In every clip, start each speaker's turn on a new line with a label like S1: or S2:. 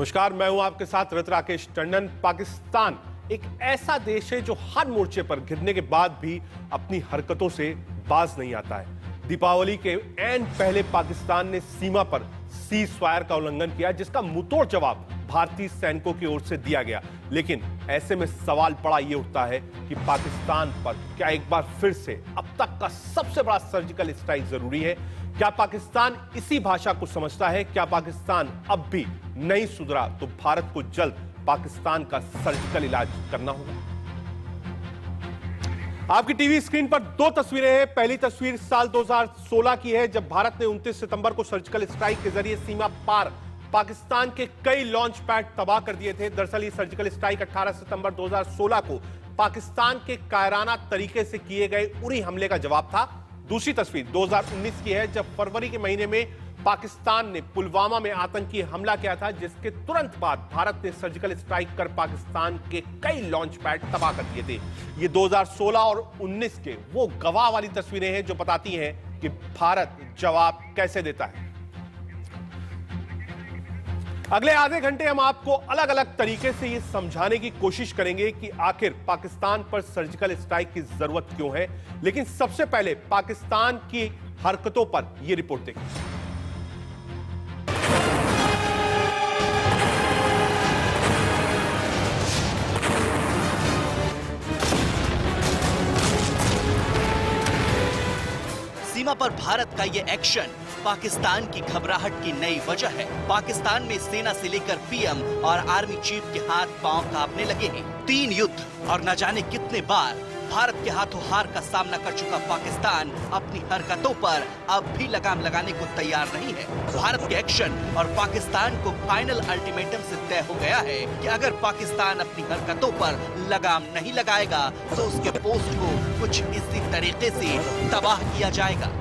S1: नमस्कार, मैं हूं आपके साथ रत राकेश टंडन। पाकिस्तान एक ऐसा देश है जो हर मोर्चे पर गिरने के बाद भी अपनी हरकतों से बाज नहीं आता है। दीपावली के ऐन पहले पाकिस्तान ने सीमा पर सीज फायर का उल्लंघन किया, जिसका मुंहतोड़ जवाब भारतीय सैनिकों की ओर से दिया गया। लेकिन ऐसे में सवाल बड़ा यह उठता है कि पाकिस्तान पर क्या एक बार फिर से अब तक का सबसे बड़ा सर्जिकल स्ट्राइक जरूरी है? क्या पाकिस्तान इसी भाषा को समझता है? क्या पाकिस्तान अब भी नहीं सुधरा तो भारत को जल्द पाकिस्तान का सर्जिकल इलाज करना होगा? आपकी टीवी स्क्रीन पर दो तस्वीरें हैं। पहली तस्वीर साल 2016 की है, जब भारत ने 29 सितंबर को सर्जिकल स्ट्राइक के जरिए सीमा पार पाकिस्तान के कई लॉन्च पैड तबाह कर दिए थे। दरअसल ये सर्जिकल स्ट्राइक 18 सितंबर 2016 को पाकिस्तान के कायराना तरीके से किए गए उरी हमले का जवाब था। दूसरी तस्वीर 2019 की है, जब फरवरी के महीने में पाकिस्तान ने पुलवामा में आतंकी हमला किया था, जिसके तुरंत बाद भारत ने सर्जिकल स्ट्राइक कर पाकिस्तान के कई लॉन्च पैड तबाह कर दिए थे। ये 2016 और 19 के वो गवाह वाली तस्वीरें हैं जो बताती हैं कि भारत जवाब कैसे देता है। अगले आधे घंटे हम आपको अलग अलग तरीके से यह समझाने की कोशिश करेंगे कि आखिर पाकिस्तान पर सर्जिकल स्ट्राइक की जरूरत क्यों है। लेकिन सबसे पहले पाकिस्तान की हरकतों पर यह रिपोर्ट देखिए।
S2: सीमा पर भारत का ये एक्शन पाकिस्तान की घबराहट की नई वजह है। पाकिस्तान में सेना से लेकर पीएम और आर्मी चीफ के हाथ पांव कांपने लगे हैं। 3 युद्ध और न जाने कितने बार भारत के हाथों हार का सामना कर चुका पाकिस्तान अपनी हरकतों पर अब भी लगाम लगाने को तैयार नहीं है। भारत के एक्शन और पाकिस्तान को फाइनल अल्टीमेटम से तय हो गया है कि अगर पाकिस्तान अपनी हरकतों पर लगाम नहीं लगाएगा तो उसके पोस्ट को कुछ इसी तरीके से तबाह किया जाएगा।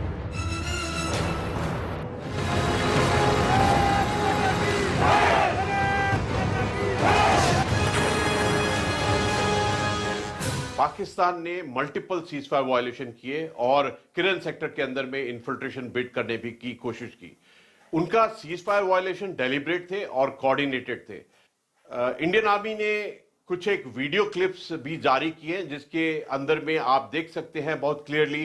S3: पाकिस्तान ने मल्टीपल सीजफायर वायलेशन किए और किरण सेक्टर के अंदर में इन्फिल्ट्रेशन बिड करने भी की कोशिश की। उनका सीजफायर वायलेशन डेलिब्रेट थे और कोऑर्डिनेटेड थे। इंडियन आर्मी ने कुछ एक वीडियो क्लिप्स भी जारी किए, जिसके अंदर में आप देख सकते हैं बहुत क्लियरली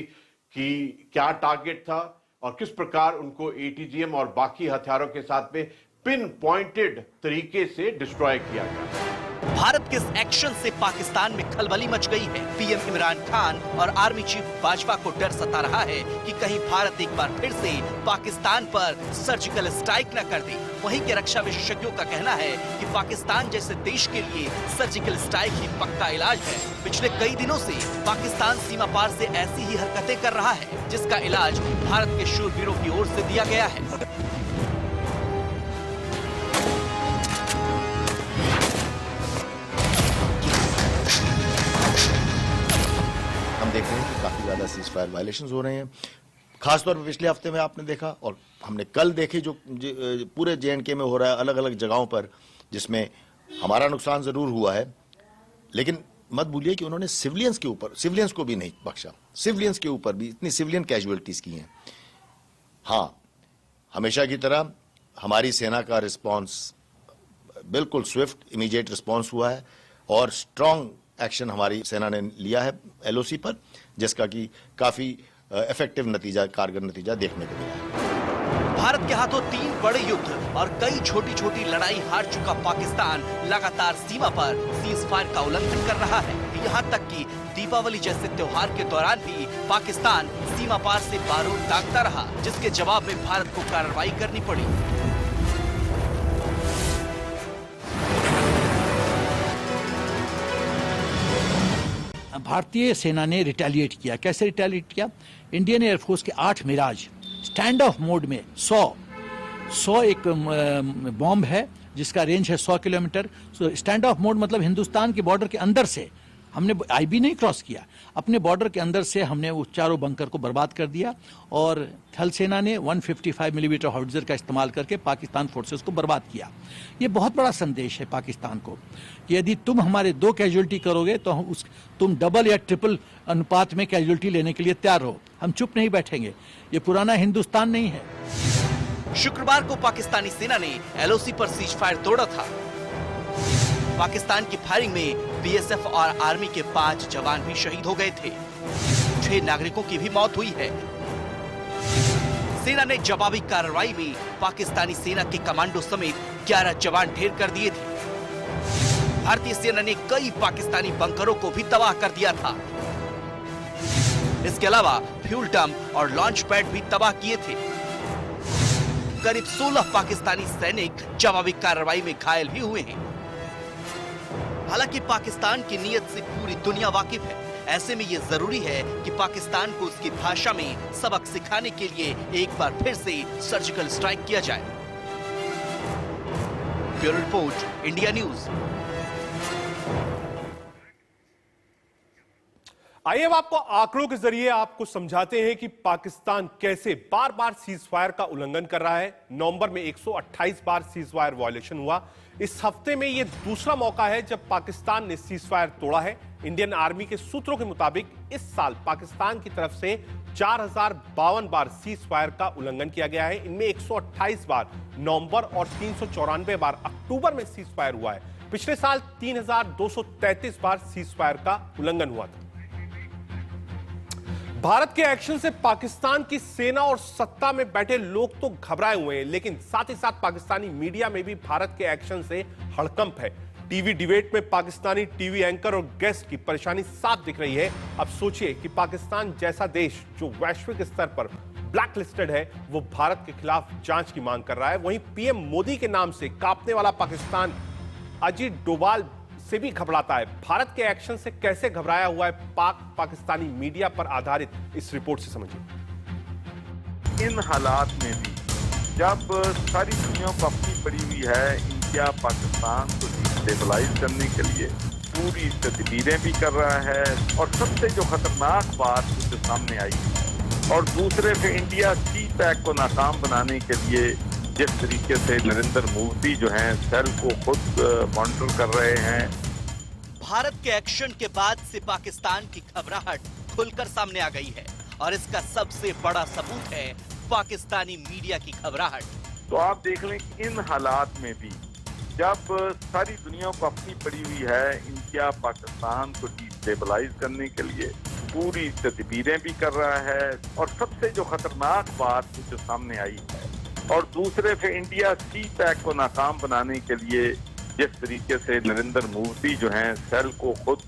S3: कि क्या टारगेट था और किस प्रकार उनको एटीजीएम और बाकी हथियारों के साथ में पिन पॉइंटेड तरीके से डिस्ट्रॉय किया गया।
S2: भारत के इस एक्शन से पाकिस्तान में खलबली मच गई है। पीएम इमरान खान और आर्मी चीफ बाजवा को डर सता रहा है कि कहीं भारत एक बार फिर से पाकिस्तान पर सर्जिकल स्ट्राइक न कर दे। वहीं के रक्षा विशेषज्ञों का कहना है कि पाकिस्तान जैसे देश के लिए सर्जिकल स्ट्राइक ही पक्का इलाज है। पिछले कई दिनों से पाकिस्तान सीमा पार से ऐसी ही हरकतें कर रहा है, जिसका इलाज भारत के शूरवीरों की ओर से दिया गया है।
S4: देख रहे हैं कि काफी ज्यादा सीज फायर वायलेशंस हो रहे हैं। खासतौर पर पिछले हफ्ते में आपने देखा और हमने कल देखे जो पूरे जेएंडके में हो रहा है अलग अलग जगहों पर, जिसमें हमारा नुकसान जरूर हुआ है, लेकिन मत भूलिए कि उन्होंने सिविलियंस को भी नहीं बख्शा। सिविलियंस के ऊपर भी इतनी सिविलियन कैजुअलिटीज की हैं। हाँ, हमेशा की तरह हमारी सेना का रिस्पॉन्स बिल्कुल स्विफ्ट इमीडिएट रिस्पॉन्स हुआ है और स्ट्रांग एक्शन हमारी सेना ने लिया है एलओसी पर, जिसका कि काफी इफेक्टिव नतीजा, कारगर नतीजा देखने को मिला है।
S2: भारत के हाथों 3 बड़े युद्ध और कई छोटी छोटी लड़ाई हार चुका पाकिस्तान लगातार सीमा पर सीज फायर का उल्लंघन कर रहा है। यहाँ तक कि दीपावली जैसे त्योहार के दौरान भी पाकिस्तान सीमा पार से बारूद दागता रहा, जिसके जवाब में भारत को कार्रवाई करनी पड़ी।
S5: भारतीय सेना ने रिटेलिएट किया। कैसे रिटेलिएट किया? इंडियन एयरफोर्स के 8 मिराज स्टैंड ऑफ मोड में 100 एक बॉम्ब है जिसका रेंज है 100 किलोमीटर। स्टैंड ऑफ मोड मतलब हिंदुस्तान के बॉर्डर के अंदर से हमने आईबी नहीं क्रॉस किया, अपने बॉर्डर के अंदर से हमने वो चारों बंकर को बर्बाद कर दिया और थल सेना ने 155 मिलीमीटर हाउट्जर का इस्तेमाल करके पाकिस्तान फोर्सेस को बर्बाद किया। ये बहुत बड़ा संदेश है पाकिस्तान को कि यदि तुम हमारे 2 कैजुअलिटी करोगे तो तुम डबल या ट्रिपल अनुपात में कैजुअलिटी लेने के लिए तैयार हो। हम चुप नहीं बैठेंगे। ये पुराना हिंदुस्तान नहीं है।
S2: शुक्रवार को पाकिस्तानी सेना ने एलओसी पर सीज फायर तोड़ा था। पाकिस्तान की फायरिंग में बीएसएफ और आर्मी के 5 जवान भी शहीद हो गए थे। 6 नागरिकों की भी मौत हुई है। सेना ने जवाबी कार्रवाई में पाकिस्तानी सेना के कमांडो समेत 11 जवान ढेर कर दिए थे। भारतीय सेना ने कई पाकिस्तानी बंकरों को भी तबाह कर दिया था। इसके अलावा फ्यूल डंप और लॉन्च पैड भी तबाह किए थे। करीब 16 पाकिस्तानी सैनिक जवाबी कार्रवाई में घायल भी हुए हैं। हालांकि पाकिस्तान की नीयत से पूरी दुनिया वाकिफ है। ऐसे में ये जरूरी है कि पाकिस्तान को उसकी भाषा में सबक सिखाने के लिए एक बार फिर से सर्जिकल स्ट्राइक किया जाए। Bureau report, India news.
S1: आइए अब आपको आंकड़ों के जरिए आपको समझाते हैं कि पाकिस्तान कैसे बार बार सीज फायर का उल्लंघन कर रहा है। नवंबर में 128 बार सीज फायर वायलेशन हुआ। इस हफ्ते में यह दूसरा मौका है जब पाकिस्तान ने सीज फायर तोड़ा है। इंडियन आर्मी के सूत्रों के मुताबिक इस साल पाकिस्तान की तरफ से 4052 बार सीज फायर का उल्लंघन किया गया है। इनमें 128 बार नवंबर और 394 बार अक्टूबर में सीज फायर हुआ है। पिछले साल 3233 बार सीज फायर का उल्लंघन हुआ था। भारत के एक्शन से पाकिस्तान की सेना और सत्ता में बैठे लोग तो घबराए हुए हैं, लेकिन साथ ही साथ पाकिस्तानी मीडिया में भी भारत के एक्शन से हड़कंप है। टीवी डिबेट में पाकिस्तानी टीवी एंकर और गेस्ट की परेशानी साफ दिख रही है। अब सोचिए कि पाकिस्तान जैसा देश जो वैश्विक स्तर पर ब्लैक लिस्टेड है, वो भारत के खिलाफ जांच की मांग कर रहा है। वहीं पीएम मोदी के नाम से कांपने वाला पाकिस्तान अजीत डोभाल से भी घबराता है। भारत के एक्शन से कैसे घबराया हुआ है पाकिस्तानी मीडिया पर आधारित इस रिपोर्ट से समझिए।
S6: इन हालात में भी जब सारी दुनिया को अपनी पड़ी हुई है इंडिया पाकिस्तान को डिस्टेबलाइज करने के लिए पूरी तदबीरें भी कर रहा है, और सबसे जो खतरनाक बात जो सामने आई है, और दूसरे पे इंडिया सी पैक को नाकाम बनाने के लिए जिस तरीके से नरेंद्र मोदी जो हैं सेल को खुद मॉनिटर कर रहे हैं।
S2: भारत के एक्शन के बाद से पाकिस्तान की घबराहट खुलकर सामने आ गई है, और इसका सबसे बड़ा सबूत है पाकिस्तानी मीडिया की घबराहट।
S6: तो आप देख लें कि इन हालात में भी जब सारी दुनिया को अपनी पड़ी हुई है इंडिया पाकिस्तान को डिस्टेबलाइज करने के लिए पूरी तदबीरें भी कर रहा है, और सबसे जो खतरनाक बात जो सामने आई है, और दूसरे पे इंडिया सी पैक को नाकाम बनाने के लिए जिस तरीके से नरेंद्र मोदी जो हैं सेल को खुद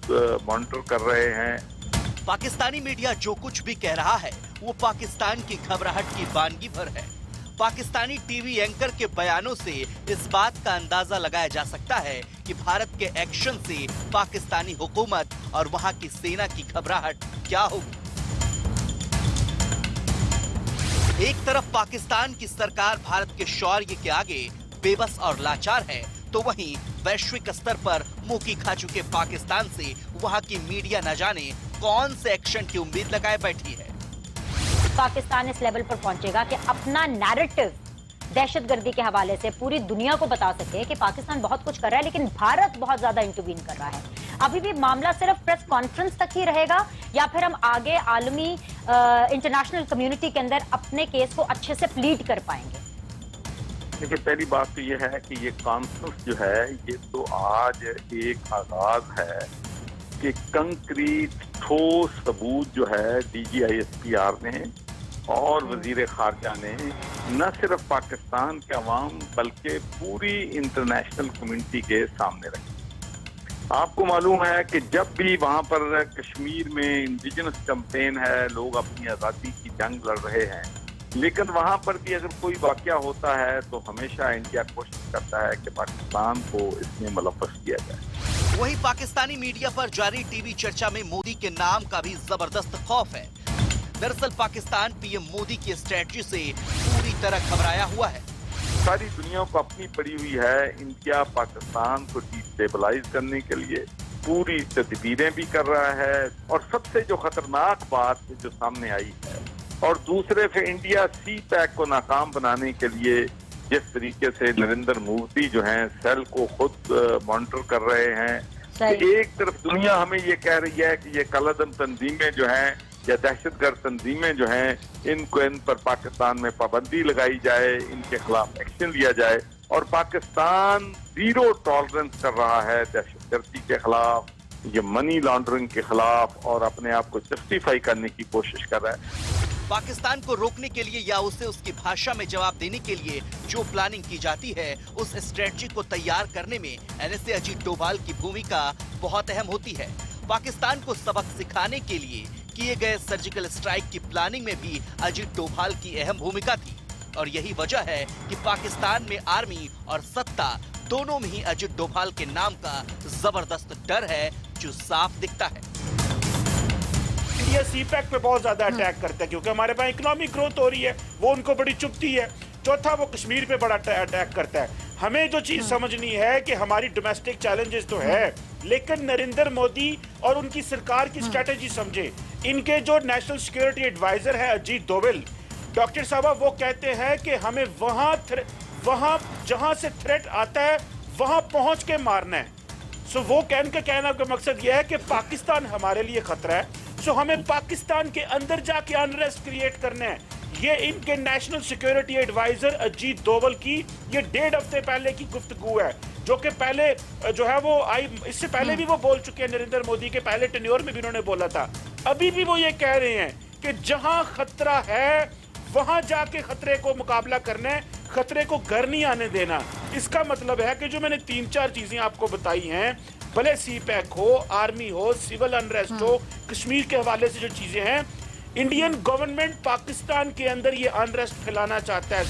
S6: मॉनिटर कर रहे हैं।
S2: पाकिस्तानी मीडिया जो कुछ भी कह रहा है वो पाकिस्तान की घबराहट की वानगी भर है। पाकिस्तानी टीवी एंकर के बयानों से इस बात का अंदाजा लगाया जा सकता है कि भारत के एक्शन से पाकिस्तानी हुकूमत और वहां की सेना की घबराहट क्या होगी। एक तरफ पाकिस्तान की सरकार भारत के शौर्य के आगे बेबस और लाचार है, तो वहीं वैश्विक स्तर पर मुंह की खा चुके पाकिस्तान से वहां की मीडिया न जाने कौन से एक्शन की उम्मीद लगाए बैठी है।
S7: पाकिस्तान इस लेवल पर पहुंचेगा कि अपना नैरेटिव दहशतगर्दी के हवाले से पूरी दुनिया को बता सके कि पाकिस्तान बहुत कुछ कर रहा है, लेकिन भारत बहुत ज्यादा इंटरवीन कर रहा है। अभी भी मामला सिर्फ प्रेस कॉन्फ्रेंस तक ही रहेगा, या फिर हम आगे आलमी इंटरनेशनल कम्युनिटी के अंदर अपने केस को अच्छे से प्लीड कर पाएंगे?
S6: देखिए, पहली बात तो ये है कि ये कॉन्फ्रेंस जो है ये तो आज एक आगाज है कि कंक्रीट ठोस सबूत जो है DGISPR ने और वजीर खारजा ने न सिर्फ पाकिस्तान के अवाम बल्कि पूरी इंटरनेशनल कम्युनिटी के सामने रखी। आपको मालूम है कि जब भी वहां पर कश्मीर में इंडिजिनस कैंपेन है, लोग अपनी आज़ादी की जंग लड़ रहे हैं, लेकिन वहां पर भी अगर कोई वाकया होता है तो हमेशा इंडिया कोशिश करता है कि पाकिस्तान को इसमें मुलव्वस किया जाए।
S2: वहीं पाकिस्तानी मीडिया पर जारी टीवी चर्चा में मोदी के नाम का भी जबरदस्त खौफ है। दरअसल पाकिस्तान पीएम मोदी की स्ट्रेटजी से पूरी तरह घबराया हुआ है।
S6: सारी दुनिया को अपनी पड़ी हुई है इंडिया पाकिस्तान को डिस्टेबलाइज करने के लिए पूरी तदबीरें भी कर रहा है, और सबसे जो खतरनाक बात जो सामने आई है, और दूसरे पे इंडिया सी पैक को नाकाम बनाने के लिए जिस तरीके से नरेंद्र मोदी जो हैं सेल को खुद मॉनिटर कर रहे हैं। तो एक तरफ दुनिया हमें ये कह रही है कि ये कलअदम तंजीमें जो हैं या दहशतगर्द तंजीमें जो हैं इन पर पाकिस्तान में पाबंदी लगाई जाए, इनके खिलाफ एक्शन लिया जाए। और पाकिस्तान जीरो टॉलरेंस कर रहा है दहशतगर्दी के खिलाफ, ये मनी लॉन्ड्रिंग के खिलाफ, और अपने आप को जस्टिफाई करने की कोशिश कर रहा है।
S2: पाकिस्तान को रोकने के लिए या उसे उसकी भाषा में जवाब देने के लिए जो प्लानिंग की जाती है, उस स्ट्रेटजी को तैयार करने में एनएसए अजीत डोभाल की भूमिका बहुत अहम होती है। पाकिस्तान को सबक सिखाने के लिए किए गए सर्जिकल स्ट्राइक की प्लानिंग में भी अजीत डोभाल की अहम भूमिका थी, और यही वजह है कि पाकिस्तान में आर्मी और सत्ता दोनों में ही अजीत डोभाल के नाम का जबरदस्त डर है, जो साफ दिखता है।
S8: इंडिया सीपैक पे बहुत ज्यादा अटैक करता है, क्योंकि हमारे पास इकोनॉमिक ग्रोथ हो रही है, वो उनको बड़ी चुभती है। चौथा, वो कश्मीर पे बड़ा अटैक करता है। हमें जो चीज समझनी है कि हमारी डोमेस्टिक चैलेंजेस तो है, लेकिन नरेंद्र मोदी और उनकी सरकार की स्ट्रेटेजी समझे। इनके जो नेशनल सिक्योरिटी एडवाइजर है अजीत डोभाल, डॉक्टर साहब, वो कहते हैं कि हमें वहां जहां से थ्रेट आता है वहां पहुंच के मारना है। सो वो कहना का मकसद यह है कि पाकिस्तान हमारे लिए खतरा है, सो हमें पाकिस्तान के अंदर जाके अनरेस्ट क्रिएट करना है। ये इनके national security adviser Ajit Doval की ये 1.5 हफ्ते पहले की गुफ्तगू है, जो कि पहले जो है वो इससे पहले भी वो बोल चुके हैं, नरेंद्र मोदी के पहले टेन्योर में भी उन्होंने बोला था। अभी भी वो ये कह रहे हैं कि जहां खतरा है वहां जाके खतरे को मुकाबला करना है, खतरे को घर नहीं आने देना। इसका मतलब है कि जो मैंने 3-4 चीजें आपको बताई हैं, भले सीपैक हो, आर्मी हो, सिविल अनरेस्ट हो, कश्मीर के हवाले से जो चीजें हैं, इंडियन गवर्नमेंट पाकिस्तान के अंदर ये अनरेस्ट फैलाना चाहता है।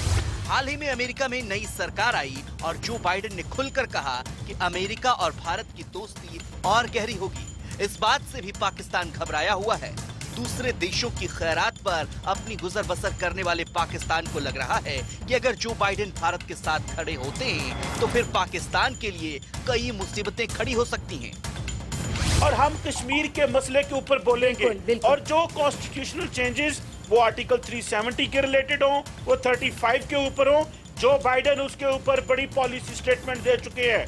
S2: हाल ही में अमेरिका में नई सरकार आई और जो बाइडेन ने खुलकर कहा कि अमेरिका और भारत की दोस्ती और गहरी होगी। इस बात से भी पाकिस्तान घबराया हुआ है। दूसरे देशों की खैरात पर अपनी गुजर बसर करने वाले पाकिस्तान को लग रहा है कि अगर जो बाइडेन भारत के साथ खड़े होते हैं तो फिर पाकिस्तान के लिए कई मुसीबतें खड़ी हो सकती हैं।
S8: और हम कश्मीर के मसले के ऊपर बोलेंगे, और जो कॉन्स्टिट्यूशनल चेंजेस वो आर्टिकल 370 के रिलेटेड हो, वो 35 के ऊपर हो। जो बाइडेन उसके ऊपर बड़ी पॉलिसी स्टेटमेंट दे चुके हैं,